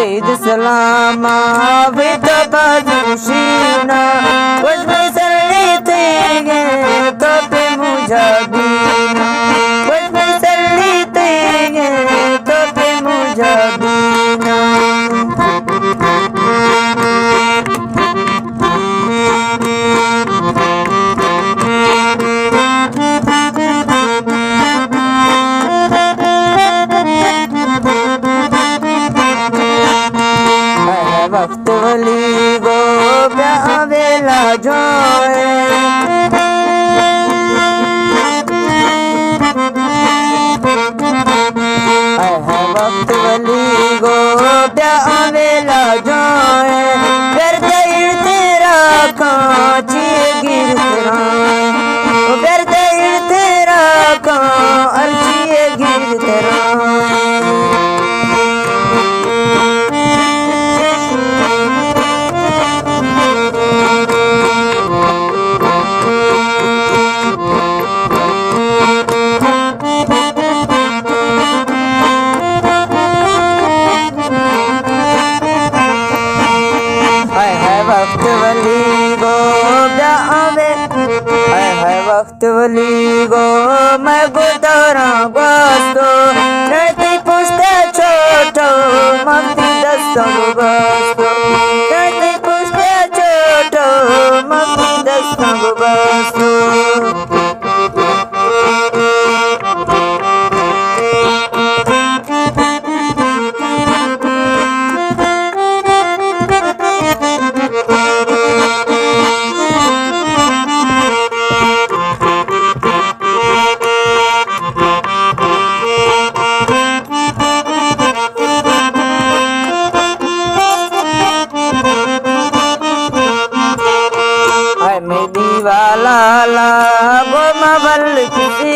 عيد سلامة بتبادوشينا وجبي سليتيجي توبي مجابينا وجبي سليتيجي توبي مجابينا वक्त वली गो बेला जोए वक्त वली गो बेला जोए कर दई तेरा कांची गिर तेरा कर दई तेरा कांची गिर तेरा वक्त वली गो वक्त वली गो मैं गुदरा बस्तो रहती पुष्टे छोटो मक्ति दस्तों बस्तो रहती पुष्टे छोटो मक्ति दस्तों बस्तो मेरी वाला ला गो मबल किसी